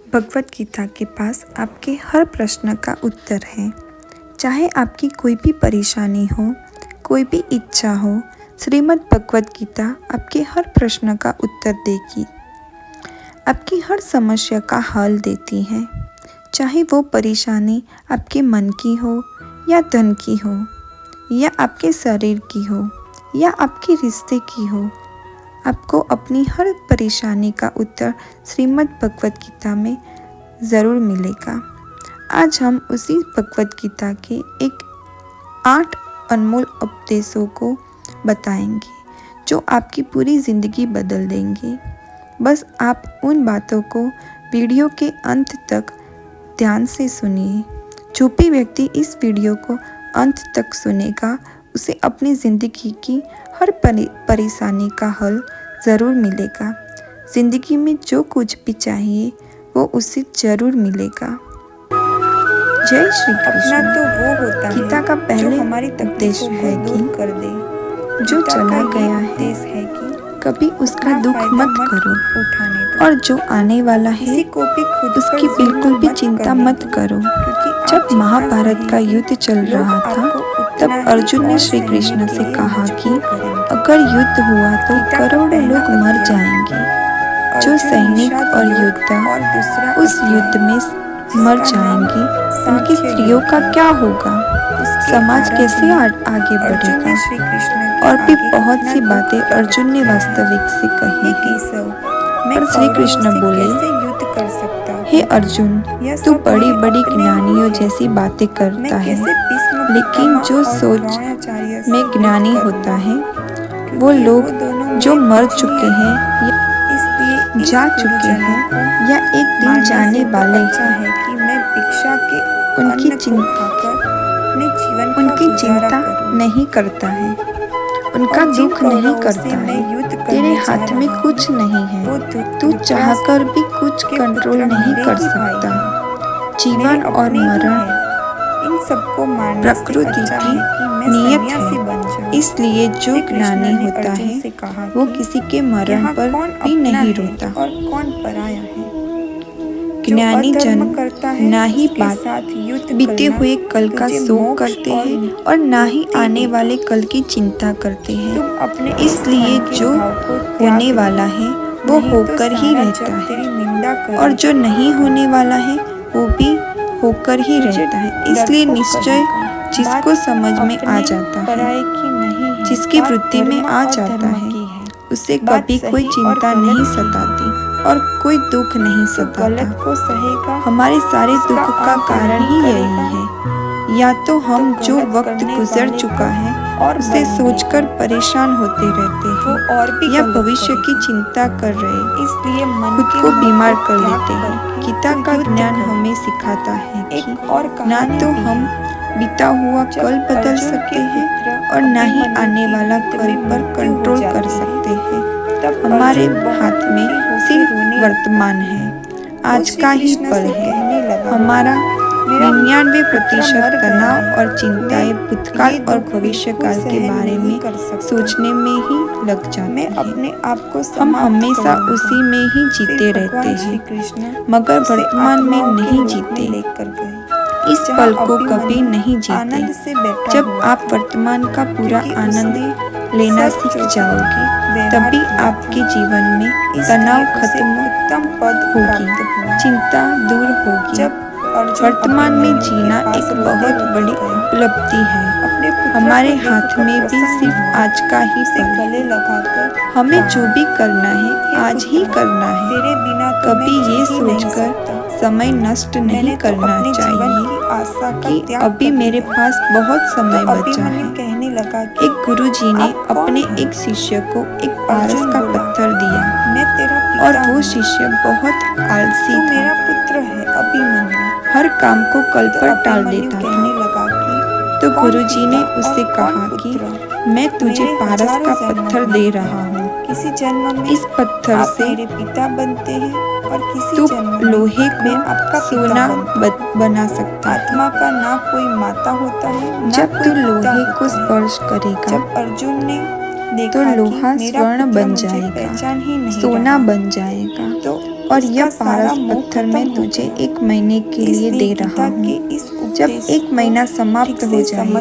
भगवत गीता के पास आपके हर प्रश्न का उत्तर है। चाहे आपकी कोई भी परेशानी हो, कोई भी इच्छा हो, श्रीमद् भगवत गीता आपके हर प्रश्न का उत्तर देगी। आपकी हर समस्या का हल देती है। चाहे वो परेशानी आपके मन की हो या धन की हो या आपके शरीर की हो या आपके रिश्ते की हो, आपको अपनी हर परेशानी का उत्तर श्रीमद् भगवत गीता में ज़रूर मिलेगा। आज हम उसी भगवत गीता के एक 8 अनमोल उपदेशों को बताएंगे जो आपकी पूरी ज़िंदगी बदल देंगे। बस आप उन बातों को वीडियो के अंत तक ध्यान से सुनिए। जो भी व्यक्ति इस वीडियो को अंत तक सुनेगा, उसे अपनी ज़िंदगी की हर परेशानी का हल ज़रूर मिलेगा। ज़िंदगी में जो कुछ भी चाहिए वो उसे ज़रूर मिलेगा। जय श्री कृष्ण। तो वो होता गीता है का पहले जो हमारी उपदेश तकलीफों है को कि दूर कर दे। जो गीता चला का गया ये है उपदेश है कि कभी उसका अपना दुख फायदा मत करो, उठाने दो। और जो आने वाला है किसी को भी खुद पर उसकी जुल्म बिल्कुल भी मत चिंता करने मत दो, करो। क्योंकि आप जब जितना महाभारत का सहेंगे, युद्ध चल लोग रहा था, आपको उतना तब ही अर्जुन ने और श्री सहने कृष्ण के से लिए कहा कि मजबूर करेंगे। अगर युद्ध हुआ तो गीता का करोड़ों पहला लोग मर अध्याय जाएंगे। जो अर्जुन सैनिक निषाद और योग योद्धा और दूसरा उस अध्याय युद्ध में मर जिसका नाम जाएंगे, उनकी सांख्य स्त्रियों योग का है। क्या होगा? उसके समाज आरंभ कैसे में आगे अर्जुन बढ़ेगा? ने श्री कृष्ण के और भी आगे बहुत अपना सी दुख बातें प्रकट अर्जुन ने किया। वास्तविक से कही हे हैं। केशव, मैं पर श्री कृष्ण कौरवों से बोले, कैसे युद्ध कर सकता हूँ? हे अर्जुन, यह तू सब बड़ी मेरे बड़ी अपने ज्ञानियों ही है। जैसी बातें मैं करता है, कैसे भीष्म लेकिन पितामह जो और सोच द्रोणाचार्य से में युद्ध ज्ञानी करूंगा? होता है, क्योंकि वो लोग दोनों जो मेरे मर पूजनीय चुके हैं या इसलिए इस जा चुके गुरुजनों हैं को या एक दिन मारने जाने से तो वाले अच्छा हैं, है कि मैं भिक्षा के उनकी अन्न को खाकर अपने जीवन का उनकी गुजारा चिंता करूं। नहीं करता है, उनका और जिन दुख नहीं कौरवों करता से मैं है। युद्ध तेरे करने जा हाथ में रहा कुछ हूं, नहीं वो है, तू चाहकर भी कुछ के कंट्रोल पुत्र नहीं मेरे कर ही भाई सकता। हैं। जीवन मेरे और अपने ही मरण हैं। इन सबको मारने से प्रकृति अच्छा की है कि मैं नियत सन्यासी बन है, जाऊं। इसलिए जो श्री कृष्ण ज्ञानी ने होता अर्जुन है से कहा वो कि किसी के मरण यहाँ पर कौन भी अपना नहीं है रोता। और कौन पराया है? ज्ञानी जो जन अधर्म करता है ना ही उसके बात साथ युद्ध बीते करना हुए कल का तुझे शोक मोक्ष करते और हैं और ना ही मुक्ति आने देगा। वाले कल की चिंता करते हैं। तुम अपने इसलिए इस जो भाव को होने त्याग वाला दो, है वो नहीं होकर तो ही सारा रहता जग है, तेरी निंदा और जो करेगा। नहीं होने वाला है वो भी होकर ही रहता है। इसलिए डरपोक निश्चय कहेगा। जिसको बात समझ में आ अपने जाता है, पराये की नहीं है, जिसकी बात वृत्ति में धर्म आ और जाता धर्म है, की है। उसे बात कभी कोई सही और चिंता गलत नहीं की है। सताती और कोई दुख नहीं जो सताता। गलत को सहेगा हमारे सारे उसका दुख का अंत कारण नहीं ही यही करेगा। है। या तो हम तो जो गलत वक्त करने गुजर वाले चुका है और उसे बल सोचकर मिलेगा। परेशान होते रहते वो हैं, और भी या गलत भविष्य की करेगा। चिंता कर रहे इसलिए मन खुद के को मोह बीमार को कर त्याग लेते हैं। करके गीता तू का युद्ध ज्ञान कर। हमें सिखाता है कि एक और ना कहानी तो भी हम है। बीता हुआ जब कल बदल अर्जुन सकते के हैं पुत्र और ना ही अभिमन्यु आने की वाला युद्ध कल में पर मृत्यु हो कंट्रोल कर जाती है, सकते हैं। तब हमारे अर्जुन बहुत हाथ में दुखी होकर सिर्फ रोने वर्तमान है, आज श्री का ही कृष्ण पल से है। कहने लगा, हमारा मेरा 99% मर गया तनाव है। और चिंताएं मैं भूतकाल ये और दुख भविष्य बिल्कुल काल के सहन बारे नहीं में कर सकता। सोचने में ही लग जाती मैं है। अपने आप को हम समाप्त हमेशा कर लूंगा। उसी में ही फिर जीते रहते भगवान श्री हैं, कृष्ण मगर उसे वर्तमान में आत्माओं के नहीं लोक जीते। में लेकर गए, इस जहाँ पल को कभी अभिमन्यु नहीं जीते। आनंद से बैठा जब हुआ आप था, वर्तमान का पूरा क्योंकि आनंद उसने लेना सच सीख जो जाओगे, व्यवहार तभी किया आपके था। जीवन में इसलिए तनाव उसे खत्म उत्तम पद होगी, प्राप्त हुआ। चिंता दूर होगी। जब अर्जुन वर्तमान में अभिमन्यु के जीना पास एक रोते बहुत रोते बड़ी गया, उपलब्धि है। अपने पुत्र हमारे को हाथ देखकर में भी प्रसन्न सिर्फ हुआ, आज का ही उसे पल गले है। लगाकर हमें कहा, जो भी करना है हे आज ही पुत्र, करना है। तेरे बिना तो मैं कभी जी ये ही नहीं सोचकर सकता। समय नष्ट मैंने नहीं तो करना अपने जीवन चाहिए की आशा का कि त्याग अभी कर मेरे दिया। पास बहुत समय तो बचा अभिमन्यु है। कहने लगा कि एक गुरुजी ने आप कौन अपने हैं? एक शिष्य को एक पारस अर्जुन का बोला, पत्थर दिया मैं तेरा और पिता वो हूँ। शिष्य बहुत आलसी तू था, मेरा पुत्र है अभिमन्यु। हर काम को कल तो पर टाल अभिमन्यु देता कहने था। लगा कि तो कौन गुरुजी ने पिता उससे और कहा कौन कि पुत्र? मैं तुझे मेरे पारस हजारों का जन्म पत्थर हुए दे हैं। रहा हूँ। किसी जन्म में इस पत्थर आप से मेरे पिता बनते हैं और किसी तू जन्म में लोहे मैं को आपका सोना पिता बनता हूँ। बना सकता है। आत्मा का ना कोई माता होता है ना जब कोई तू पिता लोहे को होता है। स्पर्श करेगा जब अर्जुन ने तो देखा लोहा कि मेरा स्वर्ण पुत्र बन मुझे जाएगा, पहचान ही नहीं सोना रहा, बन जाएगा। तो और यह पारस पत्थर मैं तुझे 1 महीने के लिए दे रहा हूँ। जब 1 महीना समाप्त हो जाएगा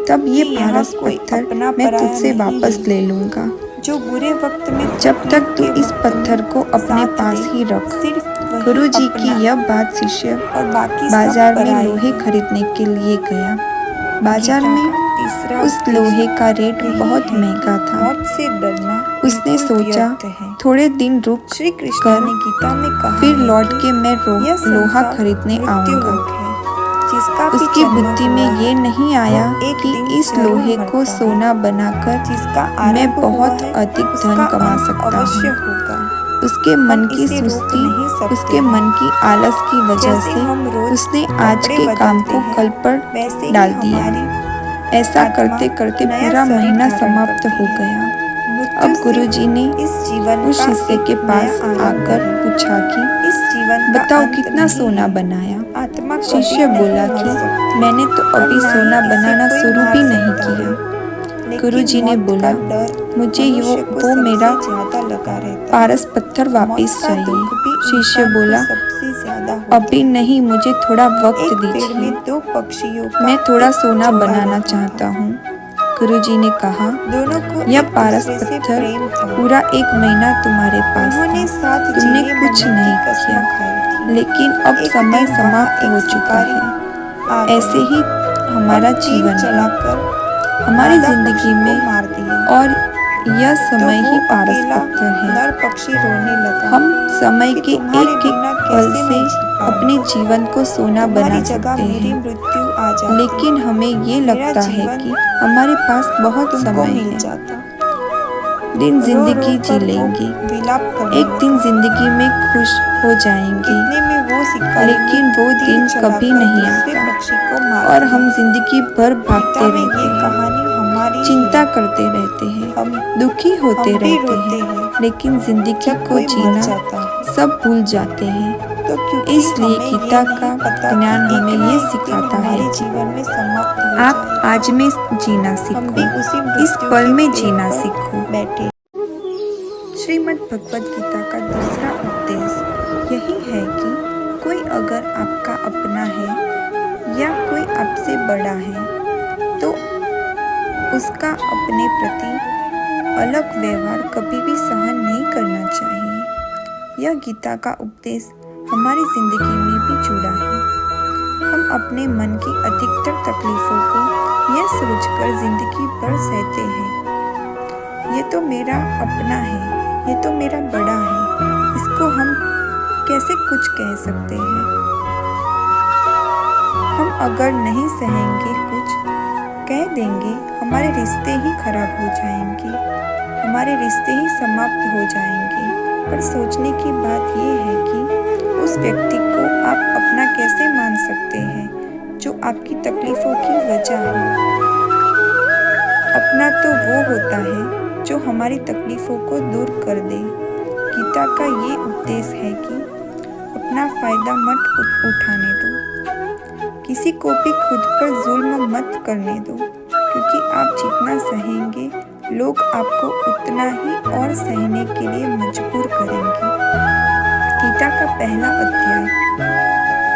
तब ये पारस पत्थर मैं तुझसे वापस ले लूँगा। जो बुरे वक्त में जब तक तू इस पत्थर को अपने पास ही रख। गुरु जी की यह बात शिष्य और बाकी बाजार में लोहे खरीदने के लिए गया। बाजार में उस लोहे का रेट बहुत महंगा था। मौत से डरना उसने सोचा थोड़े दिन रुक श्री कृष्ण ने गीता में कहा फिर लौट के मैं यह लोहा संसार खरीदने आऊंगा। मृत्युलोक है, जिसका भी उसकी जन्म बुद्धि हुआ में ये नहीं आया एक कि दिन इस जरूर लोहे को मरता है। सोना बनाकर जिसका मैं आरंभ हुआ बहुत है, अधिक उसका धन कमा अंत सकता अवश्य हूँ। होगा। उसके मन की इसे रोक सुस्ती, नहीं सकते उसके हैं। मन की आलस की वजह जैसे से हम रोज उसने आज कपड़े के काम बदलते को हैं, कल पर वैसे ही डाल दिया। हमारी ऐसा आत्मा करते करते नया पूरा शरीर महीना धारण समाप्त करती हो है। गया। मृत्यु अब गुरु जी ने इस जीवन उस का शिष्य एक के पास नया आरंभ आकर है। पूछा कि इस जीवन का बताओ अंत कितना नहीं सोना है। बनाया। आत्मा कभी शिष्य नहीं बोला मर कि सकती मैंने तो और अभी ना ही सोना इसे बनाना कोई शुरू मार भी नहीं सकता है। किया। लेकिन गुरु जी ने मौत बोला का डर मुझे मनुष्य को वो सबसे मेरा ज्यादा लगा रहता है। पारस पत्थर वापस मौत का दुख भी चाहिए। शिष्य इंसान को बोला सबसे ज्यादा होता अभी है। नहीं, मुझे थोड़ा वक्त एक पेड़ दीजिए, में 2 पक्षियों का मैं थोड़ा एक सोना जोड़ा बनाना रहता चाहता था। हूँ। गुरु जी ने कहा दोनों को यह एक पारस दूसरे से पत्थर प्रेम था। पूरा 1 महीना तुम्हारे पास उन्होंने था, साथ तुमने जीने कुछ मरने नहीं की कसम किया, खाई थी। लेकिन अब एक समय दिन समाप्त वहाँ हो एक चुका शिकारी है। आ ऐसे गया ही हमारा और तीर जीवन है, चलाकर हमारी मादा जिंदगी पक्षी को में, मार दिया। और यह तो समय वो ही पारस अकेला पत्थर है। नर पक्षी रोने लगा हम समय कि के तुम्हारे एक एक बिना पल कैसे से मैं जी पाऊंगा। अपने जीवन को सोना तुम्हारी बना जगह सकते मेरी हैं, मृत्यु आ जाती, लेकिन हमें ये मेरा लगता है जीवन कि हमारे पास बहुत तुमको समय मिल है, जाता। दिन रो जिंदगी जी कर वो लेंगे, विलाप करने एक दिन लगा। जिंदगी में खुश हो जाएंगे, इतने में वो शिकारी लेकिन ने वो तीर दिन चलाकर कभी नहीं दूसरे आता पक्षी को मार और दिया। हम जिंदगी भर भागते गीता में ये रहते हैं, कहानी हमारी चिंता है। करते रहते हैं, हम दुखी होते हम भी रहते रोते हैं, हैं लेकिन जिंदगी जब को कोई मर जीना जाता है। सब भूल जाते हैं। तो क्योंकि इसलिए हमें गीता ये का नहीं पता ज्ञान कि हमें एक ना ये एक दिन सिखाता है हमारे कि जीवन में समाप्त हो आप जाएगा। आज में जीना हम सीखो, भी उसी इस मृत्यु पल के में पेड़ जीना पर सीखो। बैठे। श्रीमद् भगवद गीता का दूसरा उपदेश यही है कि कोई अगर आपका अपना है या कोई आपसे बड़ा है तो उसका अपने प्रति अलग व्यवहार कभी भी सहन नहीं करना चाहिए। यह गीता का उपदेश हमारी जिंदगी में भी जुड़ा है। हम अपने मन की अधिकतर तकलीफों को यह सोचकर जिंदगी भर सहते हैं, ये तो मेरा अपना है, ये तो मेरा बड़ा है, इसको हम कैसे कुछ कह सकते हैं। हम अगर नहीं सहेंगे, कुछ कह देंगे, हमारे रिश्ते ही खराब हो जाएंगे, हमारे रिश्ते ही समाप्त हो जाएंगे। पर सोचने की बात यह है कि उस व्यक्ति को आप अपना कैसे मान सकते हैं जो आपकी तकलीफों की वजह हो। अपना तो वो होता है जो हमारी तकलीफों को दूर कर दे। गीता का ये उपदेश है कि अपना फायदा मत उठाने दो, किसी को भी खुद पर जुल्म मत करने दो, क्योंकि आप जितना सहेंगे लोग आपको उतना ही और सहने के लिए मजबूर करेंगे। गीता का पहला अध्याय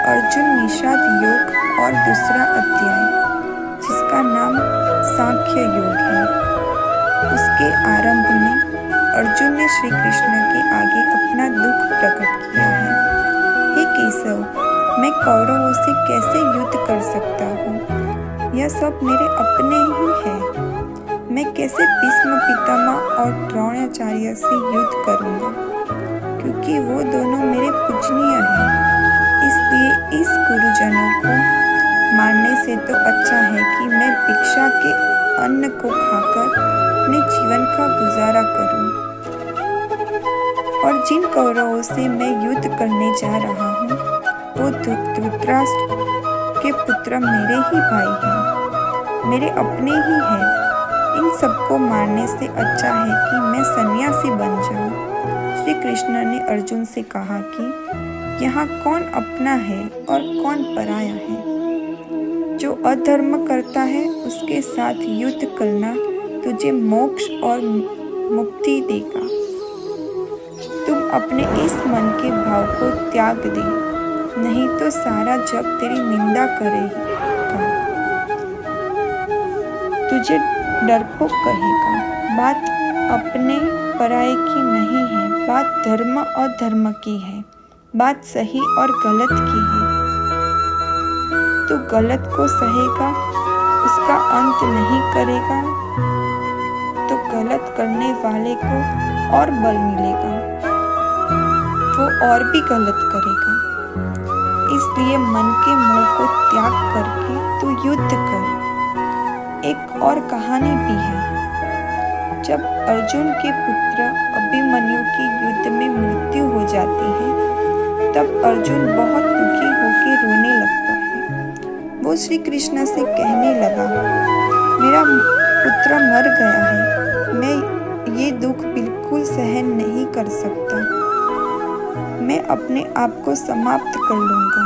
अर्जुन निषाद योग और दूसरा अध्याय जिसका नाम सांख्य योग है, उसके आरंभ में अर्जुन ने श्री कृष्ण के आगे अपना दुख प्रकट किया है। हे केशव, मैं कौरवों से कैसे युद्ध कर सकता हूँ? यह सब मेरे अपने ही हैं। मैं कैसे भीष्म पितामह और द्रोणाचार्य से युद्ध करूँगा, क्योंकि वो दोनों मेरे पूजनीय हैं। इसलिए इस गुरुजनों को मारने से तो अच्छा है कि मैं भिक्षा के अन्न को खाकर अपने जीवन का गुजारा करूं। और जिन कौरवों से मैं युद्ध करने जा रहा हूं, वो धृतराष्ट्र के पुत्र मेरे ही भाई हैं, मेरे अपने ही हैं। इन सबको मारने से अच्छा है कि मैं सन्यासी बन जाऊं। श्री कृष्ण ने अर्जुन से कहा कि यहाँ कौन अपना है और कौन पराया है। जो अधर्म करता है उसके साथ युद्ध करना तुझे मोक्ष और मुक्ति देगा। तुम अपने इस मन के भाव को त्याग दे, नहीं तो सारा जग तेरी निंदा करेगा, तुझे डरपोक कहेगा। बात अपने पराये की नहीं है, बात धर्म और धर्म की है, बात सही और गलत की है। तू गलत को सहेगा, उसका अंत नहीं करेगा, तो गलत करने वाले को और बल मिलेगा, वो और भी गलत करेगा। इसलिए मन के मोह को त्याग करके तू युद्ध कर। एक और कहानी भी है। जब अर्जुन के पुत्र अभिमन्यु की युद्ध में मृत्यु हो जाती है, तब अर्जुन बहुत दुखी होकर रोने लगता है। वो श्री कृष्ण से कहने लगा, मेरा पुत्र मर गया है, मैं ये दुख बिल्कुल सहन नहीं कर सकता, मैं अपने आप को समाप्त कर लूँगा।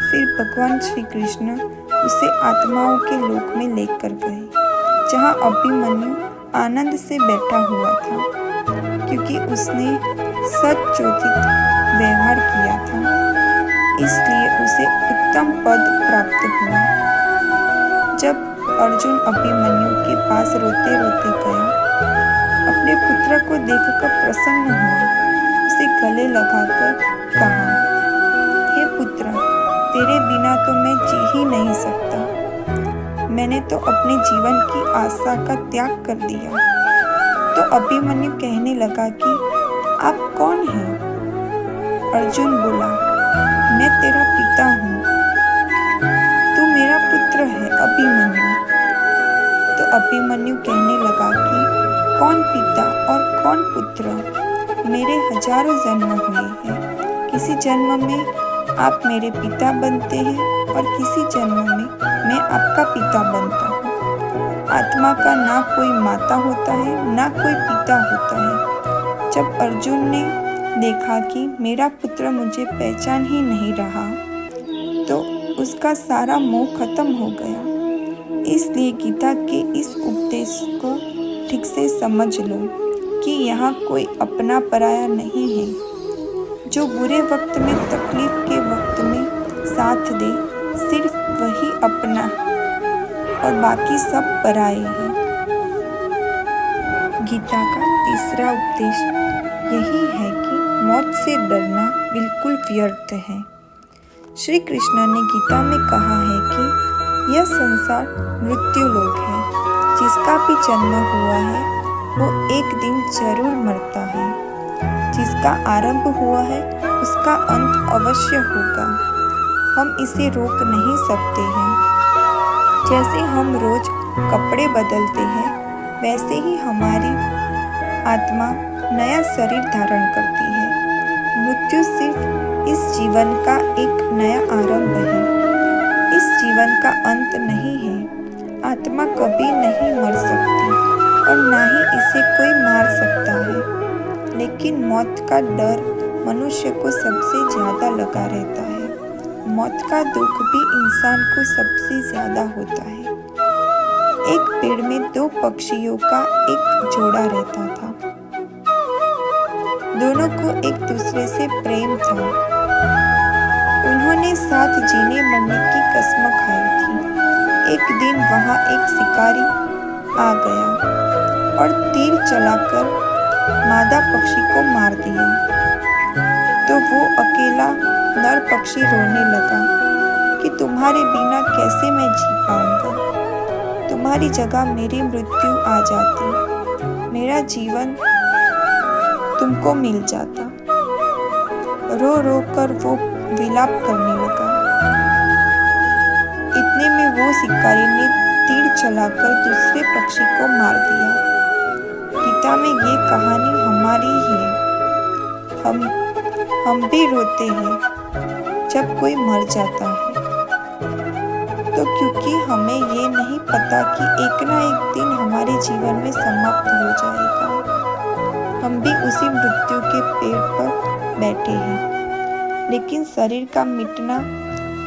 फिर भगवान श्री कृष्ण उसे आत्माओं के लोक में लेकर गए, जहाँ अभिमन्यु आनंद से बैठा हुआ था, क्योंकि उसने सच्चोदित व्यवहार किया था, इसलिए उसे उत्तम पद प्राप्त हुआ। जब अर्जुन अभिमन्यु के पास रोते रोते गया, अपने पुत्र को देखकर प्रसन्न हुआ, उसे गले लगाकर कहा, हे पुत्र, तेरे बिना तो मैं जी ही नहीं सकता, मैंने तो अपने जीवन की आशा का त्याग कर दिया। तो अभिमन्यु कहने लगा कि आप कौन हैं? अर्जुन बोला, मैं तेरा पिता हूँ, तू मेरा पुत्र है अभिमन्यु। तो अभिमन्यु कहने लगा कि कौन पिता और कौन पुत्र? मेरे हजारों जन्म हुए हैं, किसी जन्म में आप मेरे पिता बनते हैं और किसी जन्म में मैं आपका पिता बनता हूँ। आत्मा का ना कोई माता होता है, ना कोई पिता होता है। जब अर्जुन ने देखा कि मेरा पुत्र मुझे पहचान ही नहीं रहा, तो उसका सारा मोह खत्म हो गया। इसलिए गीता के इस उपदेश को ठीक से समझ लो कि यहाँ कोई अपना पराया नहीं है। जो बुरे वक्त में, तकलीफ के वक्त में साथ दे, सिर्फ वही अपना और बाकी सब पराए हैं। गीता का तीसरा उपदेश यही है कि मौत से डरना बिल्कुल व्यर्थ है। श्री कृष्ण ने गीता में कहा है कि यह संसार मृत्यु लोक है, जिसका भी जन्म हुआ है वो एक दिन जरूर मरता है, जिसका आरंभ हुआ है उसका अंत अवश्य होगा। हम इसे रोक नहीं सकते हैं। जैसे हम रोज कपड़े बदलते हैं, वैसे ही हमारी आत्मा नया शरीर धारण करती है। मृत्यु सिर्फ इस जीवन का एक नया आरंभ है, इस जीवन का अंत नहीं है। आत्मा कभी नहीं मर सकती और ना ही इसे कोई मार सकता है। लेकिन मौत का डर मनुष्य को सबसे ज़्यादा लगा रहता है। मौत का दुख भी इंसान को सबसे ज़्यादा होता है। एक पेड़ में दो पक्षियों का एक जोड़ा रहता था। दोनों को एक दूसरे से प्रेम था। उन्होंने साथ जीने मरने की कसम खाई थी। एक दिन वहाँ एक शिकारी आ गया और तीर चलाकर मादा पक्षी को मार दिया। तो वो अकेला नर पक्षी रोने लगा कि तुम्हारे बिना कैसे मैं जी पाऊंगा। तुम्हारी जगह मेरी मृत्यु आ जाती, मेरा जीवन तुमको मिल जाता। रो रो कर वो विलाप करने लगा। इतने में वो शिकारी ने तीर चलाकर दूसरे पक्षी को मार दिया। गीता में ये कहानी हमारी ही है। हम भी रोते हैं जब कोई मर जाता है, तो क्योंकि हमें ये नहीं पता कि एक ना एक दिन हमारे जीवन में समाप्त हो जाएगा। हम भी उसी मृत्यु के पेड़ पर बैठे हैं, लेकिन शरीर का मिटना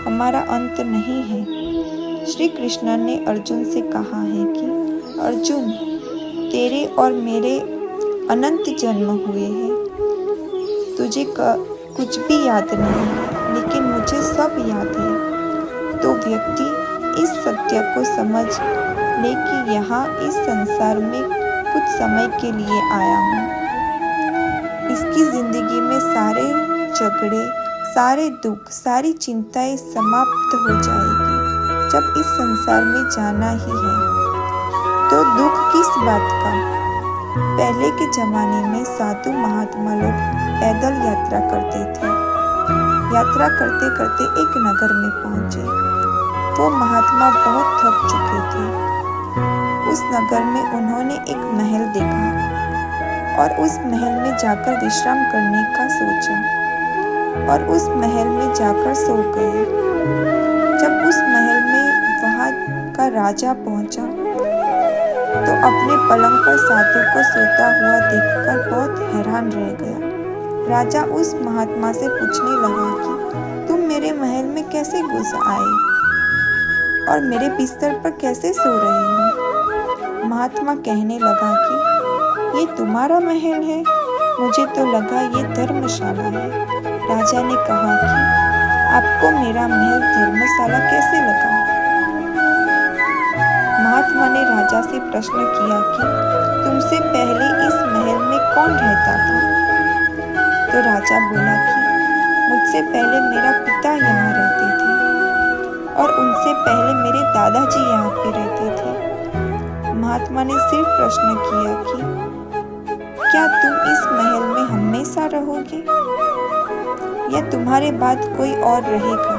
हमारा अंत नहीं है। श्री कृष्ण ने अर्जुन से कहा है कि अर्जुन, तेरे और मेरे अनंत जन्म हुए हैं, तुझे कुछ भी याद नहीं है, लेकिन मुझे सब याद है। तो व्यक्ति इस सत्य को समझ ले कि यहाँ इस संसार में कुछ समय के लिए आया हूँ। इसकी जिंदगी में सारे झगड़े, सारे दुख, सारी चिंताएं समाप्त हो जाएगी। जब इस संसार में जाना ही है तो दुख किस बात का। पहले के जमाने में साधु महात्मा लोग पैदल यात्रा करते थे। यात्रा करते करते एक नगर में पहुंचे। वो महात्मा बहुत थक चुके थे। उस नगर में उन्होंने एक महल देखा और उस महल में जाकर विश्राम करने का सोचा और उस महल में जाकर सो गए। जब उस महल में वहां का राजा पहुंचा तो अपने पलंग पर साधु को सोता हुआ देखकर बहुत हैरान रह गया। राजा उस महात्मा से पूछने लगा कि तुम मेरे महल में कैसे घुस आए और मेरे बिस्तर पर कैसे सो रहे हो। महात्मा कहने लगा कि ये तुम्हारा महल है, मुझे तो लगा ये धर्मशाला है। राजा ने कहा कि आपको मेरा महल धर्मशाला कैसे लगा। महात्मा ने राजा से प्रश्न किया कि तुमसे पहले इस महल में कौन रहता था। तो राजा बोला कि मुझसे पहले मेरा पिता यहाँ रहते थे और उनसे पहले मेरे दादाजी यहाँ पे रहते थे। महात्मा ने सिर्फ प्रश्न किया कि क्या तुम इस महल में हमेशा रहोगे या तुम्हारे बाद कोई और रहेगा।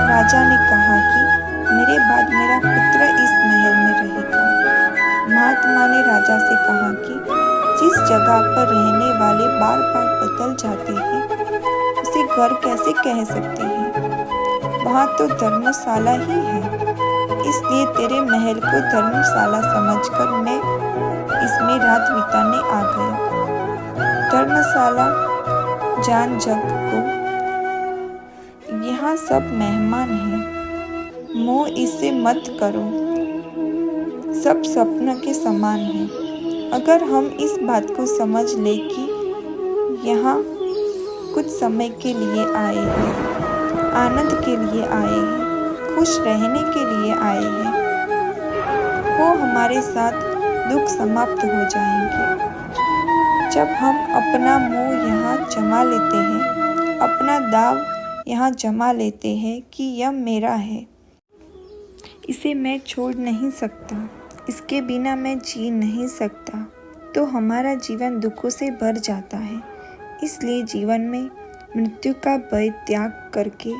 राजा ने कहा कि मेरे बाद मेरा पुत्र इस महल में रहेगा। महात्मा ने राजा से कहा कि जिस जगह पर रहने वाले बार बार बदल जाते हैं उसे घर कैसे कह सकते हैं। वहाँ तो धर्मशाला ही है, इसलिए तेरे महल को धर्मशाला समझकर मैं इसमें रात बिताने आ गया। धर्मशाला जान जग को यहाँ सब मेहमान हैं, मोह इसे मत करो, सब स्वप्न के समान है। अगर हम इस बात को समझ ले कि यहाँ कुछ समय के लिए आए हैं, आनंद के लिए आए हैं, खुश रहने के लिए आए हैं, वो हमारे साथ दुख समाप्त हो जाएंगे। जब हम अपना मोह यहाँ जमा लेते हैं, अपना दाव यहाँ जमा लेते हैं कि यह मेरा है, इसे मैं छोड़ नहीं सकता, इसके बिना मैं जी नहीं सकता, तो हमारा जीवन दुखों से भर जाता है। इसलिए जीवन में मृत्यु का भय त्याग करके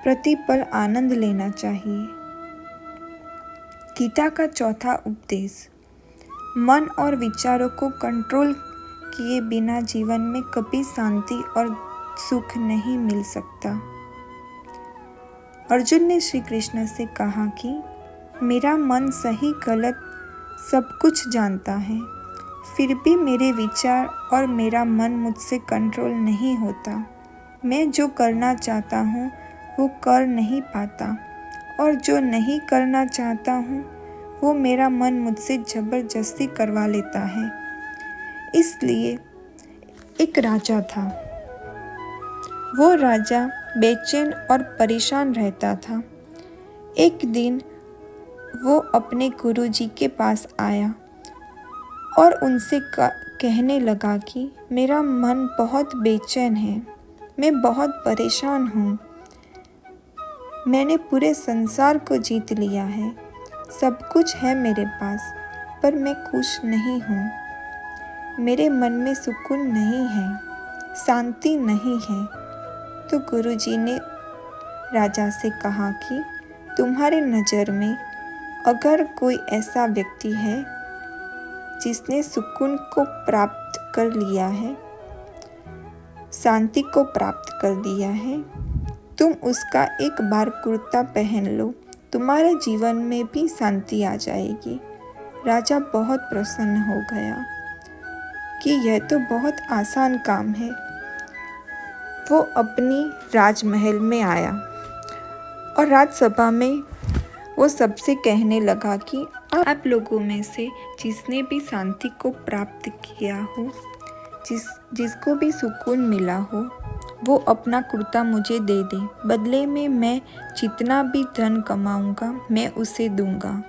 प्रतिपल आनंद लेना चाहिए। गीता का चौथा उपदेश। मन और विचारों को कंट्रोल किए बिना जीवन में कभी शांति और सुख नहीं मिल सकता। अर्जुन ने श्री कृष्ण से कहा कि मेरा मन सही गलत सब कुछ जानता है, फिर भी मेरे विचार और मेरा मन मुझसे कंट्रोल नहीं होता। मैं जो करना चाहता हूँ वो कर नहीं पाता और जो नहीं करना चाहता हूँ वो मेरा मन मुझसे ज़बरदस्ती करवा लेता है। इसलिए एक राजा था। वो राजा बेचैन और परेशान रहता था। एक दिन वो अपने गुरुजी के पास आया और उनसे कहने लगा कि मेरा मन बहुत बेचैन है, मैं बहुत परेशान हूँ। मैंने पूरे संसार को जीत लिया है, सब कुछ है मेरे पास, पर मैं खुश नहीं हूँ। मेरे मन में सुकून नहीं है, शांति नहीं है। तो गुरुजी ने राजा से कहा कि तुम्हारे नज़र में अगर कोई ऐसा व्यक्ति है जिसने सुकून को प्राप्त कर लिया है, शांति को प्राप्त कर लिया है, तुम उसका एक बार कुर्ता पहन लो, तुम्हारे जीवन में भी शांति आ जाएगी। राजा बहुत प्रसन्न हो गया कि यह तो बहुत आसान काम है। वो अपनी राजमहल में आया और राजसभा में वो सबसे कहने लगा कि आप लोगों में से जिसने भी शांति को प्राप्त किया हो, जिसको भी सुकून मिला हो वो अपना कुर्ता मुझे दे दे, बदले में मैं जितना भी धन कमाऊंगा मैं उसे दूंगा।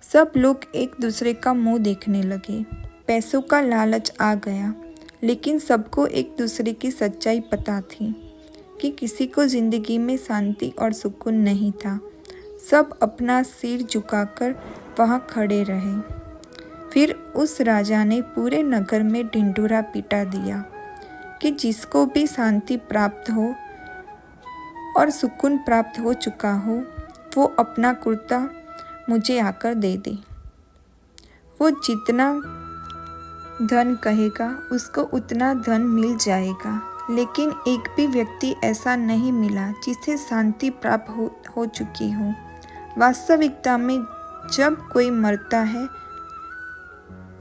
सब लोग एक दूसरे का मुंह देखने लगे। पैसों का लालच आ गया, लेकिन सबको एक दूसरे की सच्चाई पता थी कि किसी को ज़िंदगी में शांति और सुकून नहीं था। सब अपना सिर झुकाकर वहाँ खड़े रहे। फिर उस राजा ने पूरे नगर में ढिंढोरा पीटा दिया कि जिसको भी शांति प्राप्त हो और सुकून प्राप्त हो चुका हो वो अपना कुर्ता मुझे आकर दे दे। वो जितना धन कहेगा उसको उतना धन मिल जाएगा, लेकिन एक भी व्यक्ति ऐसा नहीं मिला जिसे शांति प्राप्त हो चुकी हो। वास्तविकता में जब कोई मरता है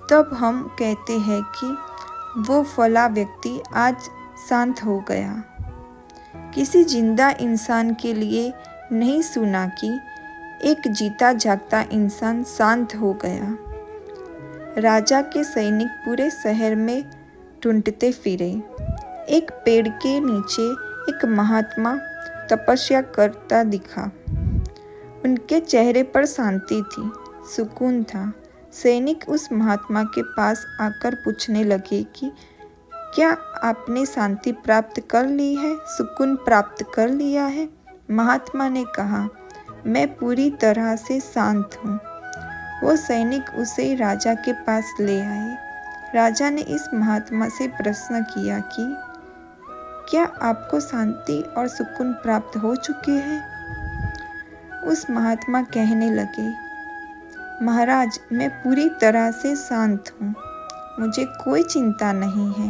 तब हम कहते हैं कि वो फला व्यक्ति आज शांत हो गया। किसी जिंदा इंसान के लिए नहीं सुना कि एक जीता जागता इंसान शांत हो गया। राजा के सैनिक पूरे शहर में ढूंढते फिरे। एक पेड़ के नीचे एक महात्मा तपस्या करता दिखा। उनके चेहरे पर शांति थी, सुकून था। सैनिक उस महात्मा के पास आकर पूछने लगे कि क्या आपने शांति प्राप्त कर ली है, सुकून प्राप्त कर लिया है? महात्मा ने कहा, मैं पूरी तरह से शांत हूँ। वो सैनिक उसे राजा के पास ले आए। राजा ने इस महात्मा से प्रश्न किया कि क्या आपको शांति और सुकून प्राप्त हो चुके हैं? उस महात्मा कहने लगे, महाराज, मैं पूरी तरह से शांत हूँ। मुझे कोई चिंता नहीं है,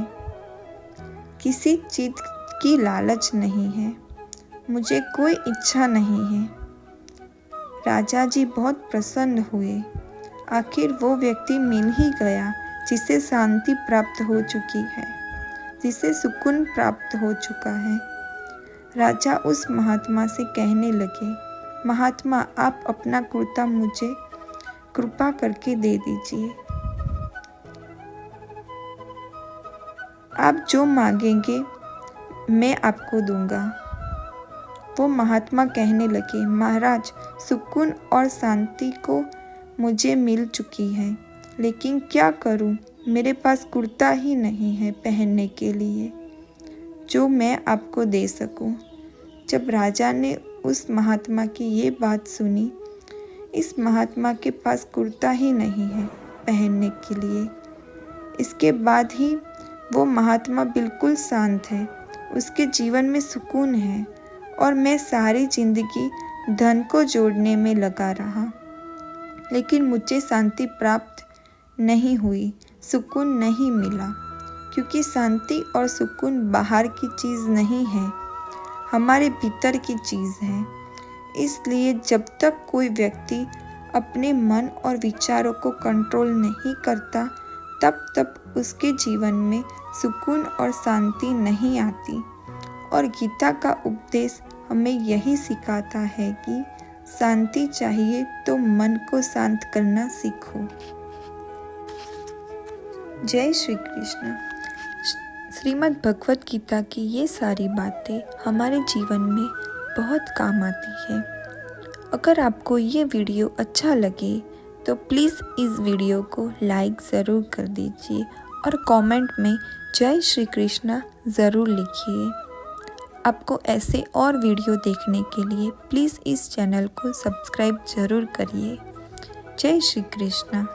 किसी चीज की लालच नहीं है, मुझे कोई इच्छा नहीं है। राजा जी बहुत प्रसन्न हुए। आखिर वो व्यक्ति मिल ही गया जिसे शांति प्राप्त हो चुकी है, जिसे सुकून प्राप्त हो चुका है। राजा उस महात्मा से कहने लगे, महात्मा, आप अपना कुर्ता मुझे कृपा करके दे दीजिए। आप जो मांगेंगे मैं आपको दूंगा। वो महात्मा कहने लगे, महाराज, सुकून और शांति को मुझे मिल चुकी है, लेकिन क्या करूं? मेरे पास कुर्ता ही नहीं है पहनने के लिए जो मैं आपको दे सकूं। जब राजा ने उस महात्मा की ये बात सुनी, इस महात्मा के पास कुर्ता ही नहीं है पहनने के लिए। इसके बाद ही वो महात्मा बिल्कुल शांत है, उसके जीवन में सुकून है और मैं सारी जिंदगी धन को जोड़ने में लगा रहा, लेकिन मुझे शांति प्राप्त नहीं हुई, सुकून नहीं मिला, क्योंकि शांति और सुकून बाहर की चीज़ नहीं है, हमारे भीतर की चीज़ है। इसलिए जब तक कोई व्यक्ति अपने मन और विचारों को कंट्रोल नहीं करता, तब तक उसके जीवन में सुकून और शांति नहीं आती। और गीता का उपदेश हमें यही सिखाता है कि शांति चाहिए तो मन को शांत करना सीखो। जय श्री कृष्ण। श्रीमद् भगवत गीता की ये सारी बातें हमारे जीवन में बहुत काम आती है। अगर आपको ये वीडियो अच्छा लगे तो प्लीज़ इस वीडियो को लाइक ज़रूर कर दीजिए और कमेंट में जय श्री कृष्णा ज़रूर लिखिए। आपको ऐसे और वीडियो देखने के लिए प्लीज़ इस चैनल को सब्सक्राइब ज़रूर करिए। जय श्री कृष्णा।